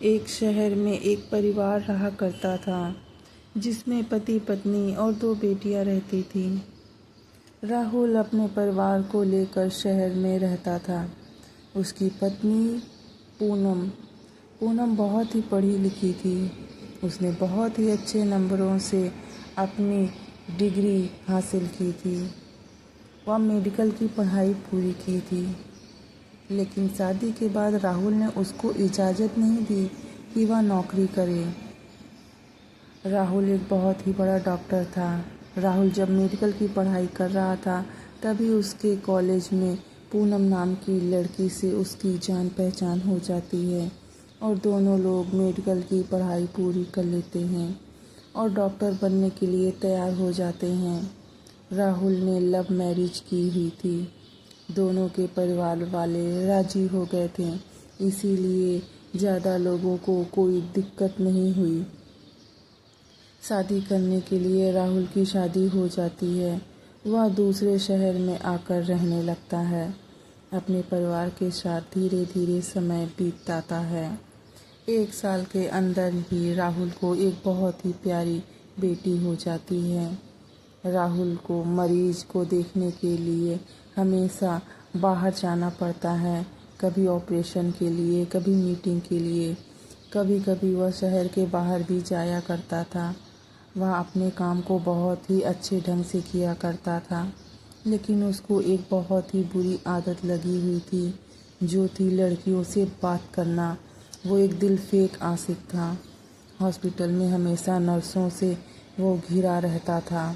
एक शहर में एक परिवार रहा करता था जिसमें पति पत्नी और दो बेटियां रहती थीं। राहुल अपने परिवार को लेकर शहर में रहता था। उसकी पत्नी पूनम बहुत ही पढ़ी लिखी थी। उसने बहुत ही अच्छे नंबरों से अपनी डिग्री हासिल की थी। वह मेडिकल की पढ़ाई पूरी की थी, लेकिन शादी के बाद राहुल ने उसको इजाज़त नहीं दी कि वह नौकरी करे। राहुल एक बहुत ही बड़ा डॉक्टर था। राहुल जब मेडिकल की पढ़ाई कर रहा था तभी उसके कॉलेज में पूनम नाम की लड़की से उसकी जान पहचान हो जाती है और दोनों लोग मेडिकल की पढ़ाई पूरी कर लेते हैं और डॉक्टर बनने के लिए तैयार हो जाते हैं। राहुल ने लव मैरिज की हुई थी। दोनों के परिवार वाले राजी हो गए थे, इसीलिए ज़्यादा लोगों को कोई दिक्कत नहीं हुई। शादी करने के लिए राहुल की शादी हो जाती है। वह दूसरे शहर में आकर रहने लगता है। अपने परिवार के साथ धीरे धीरे समय बीतता है। 1 साल के अंदर ही राहुल को एक बहुत ही प्यारी बेटी हो जाती है। राहुल को मरीज को देखने के लिए हमेशा बाहर जाना पड़ता है, कभी ऑपरेशन के लिए, कभी मीटिंग के लिए। कभी कभी वह शहर के बाहर भी जाया करता था। वह अपने काम को बहुत ही अच्छे ढंग से किया करता था, लेकिन उसको एक बहुत ही बुरी आदत लगी हुई थी, जो थी लड़कियों से बात करना। वो एक दिल फेक आशिक था। हॉस्पिटल में हमेशा नर्सों से वो घिरा रहता था।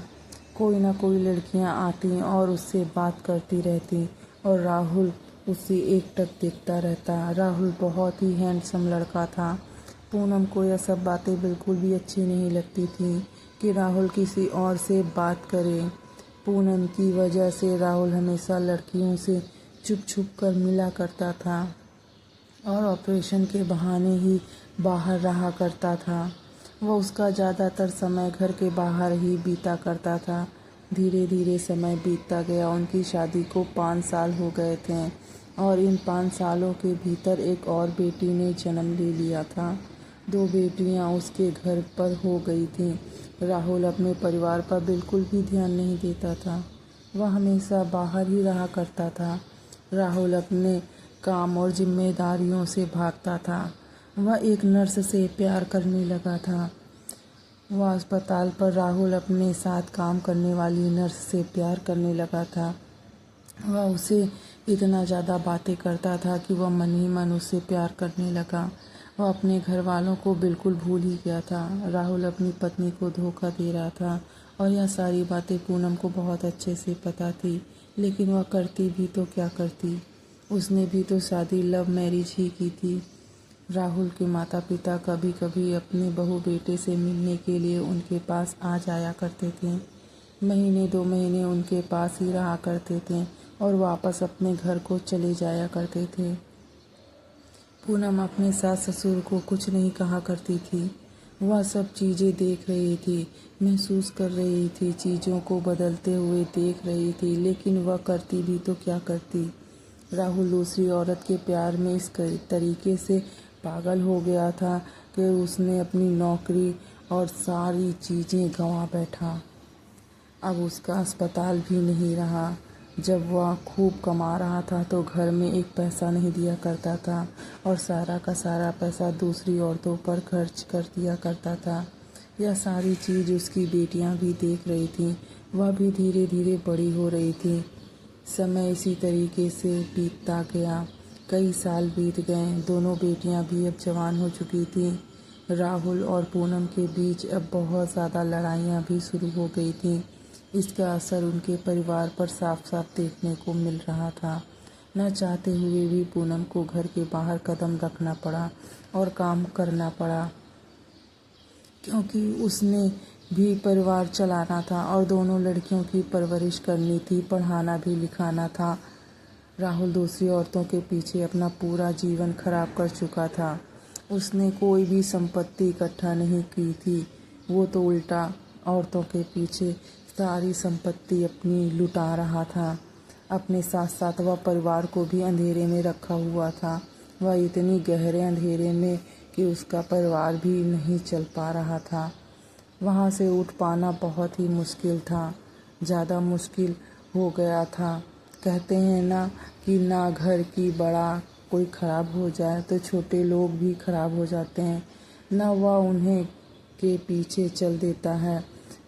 कोई ना कोई लड़कियां आती और उससे बात करती रहती और राहुल उससे एकटक देखता रहता। राहुल बहुत ही हैंडसम लड़का था। पूनम को यह सब बातें बिल्कुल भी अच्छी नहीं लगती थी कि राहुल किसी और से बात करे। पूनम की वजह से राहुल हमेशा लड़कियों से छुप छुप कर मिला करता था और ऑपरेशन के बहाने ही बाहर रहा करता था। वह उसका ज़्यादातर समय घर के बाहर ही बीता करता था। धीरे धीरे समय बीतता गया। उनकी शादी को 5 साल हो गए थे और इन 5 सालों के भीतर एक और बेटी ने जन्म ले लिया था। 2 बेटियां उसके घर पर हो गई थीं। राहुल अपने परिवार पर बिल्कुल भी ध्यान नहीं देता था। वह हमेशा बाहर ही रहा करता था। राहुल अपने काम और जिम्मेदारियों से भागता था। वह एक नर्स से प्यार करने लगा था। वह अस्पताल पर राहुल अपने साथ काम करने वाली नर्स से प्यार करने लगा था। वह उसे इतना ज़्यादा बातें करता था कि वह मन ही मन उससे प्यार करने लगा। वह अपने घर वालों को बिल्कुल भूल ही गया था। राहुल अपनी पत्नी को धोखा दे रहा था और यह सारी बातें पूनम को बहुत अच्छे से पता थी, लेकिन वह करती भी तो क्या करती। उसने भी तो शादी लव मैरिज ही की थी। राहुल के माता पिता कभी कभी अपने बहू बेटे से मिलने के लिए उनके पास आ जाया करते थे। महीने 2 महीने उनके पास ही रहा करते थे और वापस अपने घर को चले जाया करते थे। पूनम अपने सास ससुर को कुछ नहीं कहा करती थी। वह सब चीज़ें देख रही थी, महसूस कर रही थी, चीज़ों को बदलते हुए देख रही थी, लेकिन वह करती भी तो क्या करती। राहुल दूसरी औरत के प्यार में इस तरीके से पागल हो गया था कि उसने अपनी नौकरी और सारी चीज़ें गंवा बैठा। अब उसका अस्पताल भी नहीं रहा। जब वह खूब कमा रहा था तो घर में एक पैसा नहीं दिया करता था और सारा का सारा पैसा दूसरी औरतों पर खर्च कर दिया करता था। यह सारी चीज़ उसकी बेटियां भी देख रही थीं। वह भी धीरे धीरे बड़ी हो रही थी। समय इसी तरीके से बीतता गया। कई साल बीत गए। दोनों बेटियां भी अब जवान हो चुकी थीं। राहुल और पूनम के बीच अब बहुत ज़्यादा लड़ाइयाँ भी शुरू हो गई थीं। इसका असर उनके परिवार पर साफ साफ देखने को मिल रहा था। न चाहते हुए भी पूनम को घर के बाहर कदम रखना पड़ा और काम करना पड़ा, क्योंकि उसने भी परिवार चलाना था और दोनों लड़कियों की परवरिश करनी थी, पढ़ाना भी लिखाना था। राहुल दूसरी औरतों के पीछे अपना पूरा जीवन खराब कर चुका था। उसने कोई भी संपत्ति इकट्ठा नहीं की थी। वो तो उल्टा औरतों के पीछे सारी संपत्ति अपनी लुटा रहा था। अपने साथ साथ वह परिवार को भी अंधेरे में रखा हुआ था। वह इतनी गहरे अंधेरे में कि उसका परिवार भी नहीं चल पा रहा था। वहाँ से उठ पाना बहुत ही मुश्किल था, ज़्यादा मुश्किल हो गया था। कहते हैं ना कि ना घर की बड़ा कोई ख़राब हो जाए तो छोटे लोग भी ख़राब हो जाते हैं, ना वह उन्हें के पीछे चल देता है।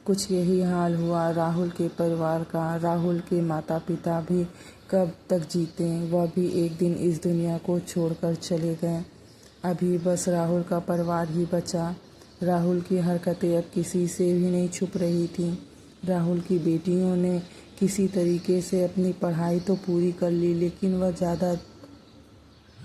कुछ यही हाल हुआ राहुल के परिवार का। राहुल के माता पिता भी कब तक जीते, वह भी एक दिन इस दुनिया को छोड़कर चले गए। अभी बस राहुल का परिवार ही बचा। राहुल की हरकतें अब किसी से भी नहीं छुप रही थी। राहुल की बेटियों ने किसी तरीके से अपनी पढ़ाई तो पूरी कर ली, लेकिन वह ज़्यादा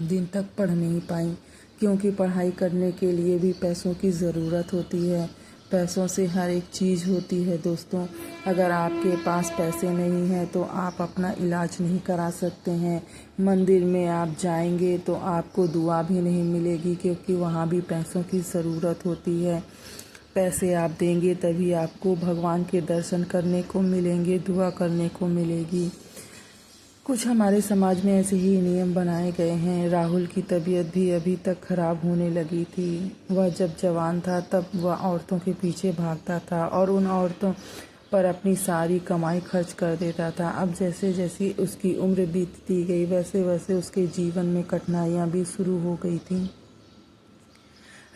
दिन तक पढ़ नहीं पाई, क्योंकि पढ़ाई करने के लिए भी पैसों की ज़रूरत होती है। पैसों से हर एक चीज़ होती है दोस्तों। अगर आपके पास पैसे नहीं हैं तो आप अपना इलाज नहीं करा सकते हैं। मंदिर में आप जाएंगे तो आपको दुआ भी नहीं मिलेगी, क्योंकि वहाँ भी पैसों की ज़रूरत होती है। पैसे आप देंगे तभी आपको भगवान के दर्शन करने को मिलेंगे, दुआ करने को मिलेगी। कुछ हमारे समाज में ऐसे ही नियम बनाए गए हैं। राहुल की तबीयत भी अभी तक खराब होने लगी थी। वह जब जवान था तब वह औरतों के पीछे भागता था और उन औरतों पर अपनी सारी कमाई खर्च कर देता था। अब जैसे जैसे उसकी उम्र बीतती गई वैसे वैसे उसके जीवन में कठिनाइयाँ भी शुरू हो गई थी।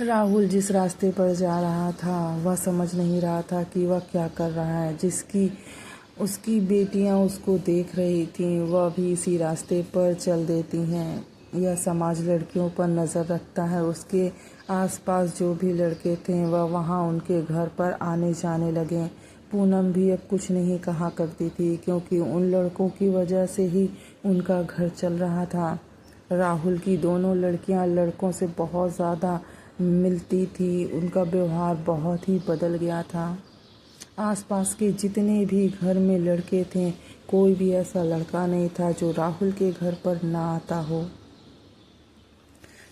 राहुल जिस रास्ते पर जा रहा था वह समझ नहीं रहा था कि वह क्या कर रहा है। जिसकी उसकी बेटियां उसको देख रही थीं, वह भी इसी रास्ते पर चल देती हैं। यह समाज लड़कियों पर नज़र रखता है। उसके आसपास जो भी लड़के थे वह वहाँ उनके घर पर आने जाने लगे। पूनम भी अब कुछ नहीं कहा करती थी, क्योंकि उन लड़कों की वजह से ही उनका घर चल रहा था। राहुल की दोनों लड़कियां लड़कों से बहुत ज़्यादा मिलती थी। उनका व्यवहार बहुत ही बदल गया था। आसपास के जितने भी घर में लड़के थे, कोई भी ऐसा लड़का नहीं था जो राहुल के घर पर ना आता हो।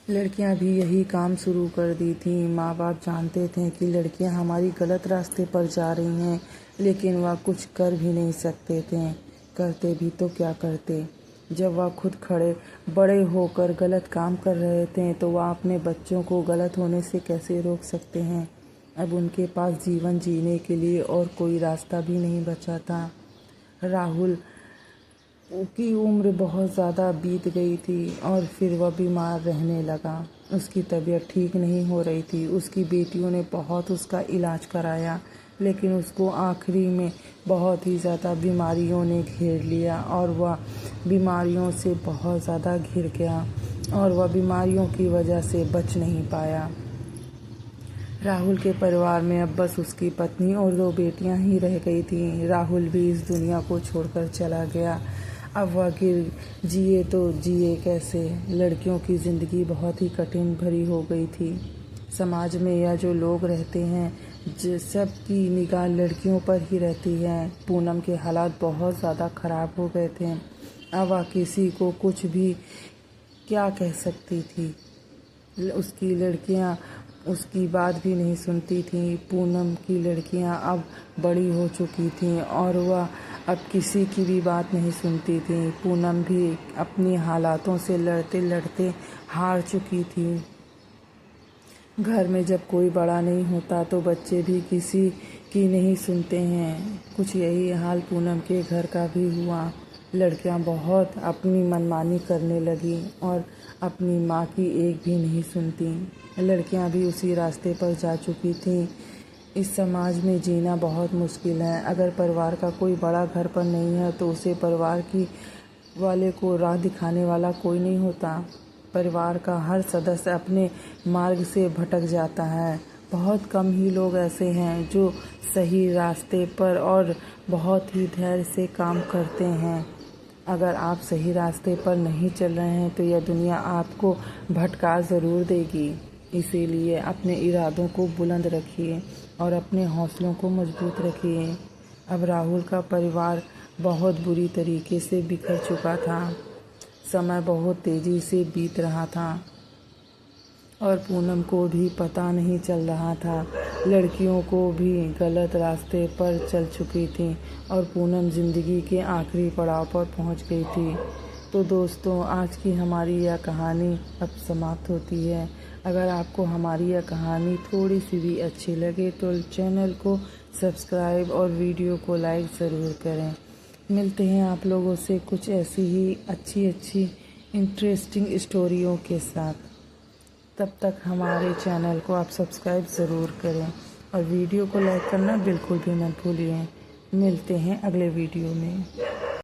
लड़कियां भी यही काम शुरू कर दी थी। माँ बाप जानते थे कि लड़कियां हमारी गलत रास्ते पर जा रही हैं, लेकिन वह कुछ कर भी नहीं सकते थे। करते भी तो क्या करते। जब वह खुद बड़े होकर गलत काम कर रहे थे तो वह अपने बच्चों को गलत होने से कैसे रोक सकते हैं। अब उनके पास जीवन जीने के लिए और कोई रास्ता भी नहीं बचा था। राहुल की उम्र बहुत ज़्यादा बीत गई थी और फिर वह बीमार रहने लगा। उसकी तबीयत ठीक नहीं हो रही थी। उसकी बेटियों ने बहुत उसका इलाज कराया, लेकिन उसको आखिरी में बहुत ही ज़्यादा बीमारियों ने घेर लिया और वह बीमारियों से बहुत ज़्यादा घिर गया और वह बीमारियों की वजह से बच नहीं पाया। राहुल के परिवार में अब बस उसकी पत्नी और 2 बेटियां ही रह गई थीं। राहुल भी इस दुनिया को छोड़कर चला गया। अब वह जिए तो जिए कैसे। लड़कियों की ज़िंदगी बहुत ही कठिन भरी हो गई थी। समाज में या जो लोग रहते हैं सबकी निगाह लड़कियों पर ही रहती है। पूनम के हालात बहुत ज़्यादा ख़राब हो गए थे। अब वह किसी को कुछ भी क्या कह सकती थी। उसकी लड़कियां उसकी बात भी नहीं सुनती थीं। पूनम की लड़कियां अब बड़ी हो चुकी थीं और वह अब किसी की भी बात नहीं सुनती थीं। पूनम भी अपनी हालातों से लड़ते लड़ते हार चुकी थी। घर में जब कोई बड़ा नहीं होता तो बच्चे भी किसी की नहीं सुनते हैं। कुछ यही हाल पूनम के घर का भी हुआ। लड़कियां बहुत अपनी मनमानी करने लगी और अपनी माँ की एक भी नहीं सुनती। लड़कियां भी उसी रास्ते पर जा चुकी थीं। इस समाज में जीना बहुत मुश्किल है। अगर परिवार का कोई बड़ा घर पर नहीं है तो उसे परिवार की वाले को राह दिखाने वाला कोई नहीं होता। परिवार का हर सदस्य अपने मार्ग से भटक जाता है। बहुत कम ही लोग ऐसे हैं जो सही रास्ते पर और बहुत ही धैर्य से काम करते हैं। अगर आप सही रास्ते पर नहीं चल रहे हैं तो यह दुनिया आपको भटका ज़रूर देगी। इसीलिए अपने इरादों को बुलंद रखिए और अपने हौसलों को मजबूत रखिए। अब राहुल का परिवार बहुत बुरी तरीके से बिखर चुका था। समय बहुत तेज़ी से बीत रहा था और पूनम को भी पता नहीं चल रहा था। लड़कियों को भी गलत रास्ते पर चल चुकी थी और पूनम ज़िंदगी के आखिरी पड़ाव पर पहुंच गई थी। तो दोस्तों, आज की हमारी यह कहानी अब समाप्त होती है। अगर आपको हमारी यह कहानी थोड़ी सी भी अच्छी लगे तो चैनल को सब्सक्राइब और वीडियो को लाइक ज़रूर करें। मिलते हैं आप लोगों से कुछ ऐसी ही अच्छी इंटरेस्टिंग स्टोरियों के साथ। तब तक हमारे चैनल को आप सब्सक्राइब ज़रूर करें और वीडियो को लाइक करना बिल्कुल भी मत भूलिए। मिलते हैं अगले वीडियो में।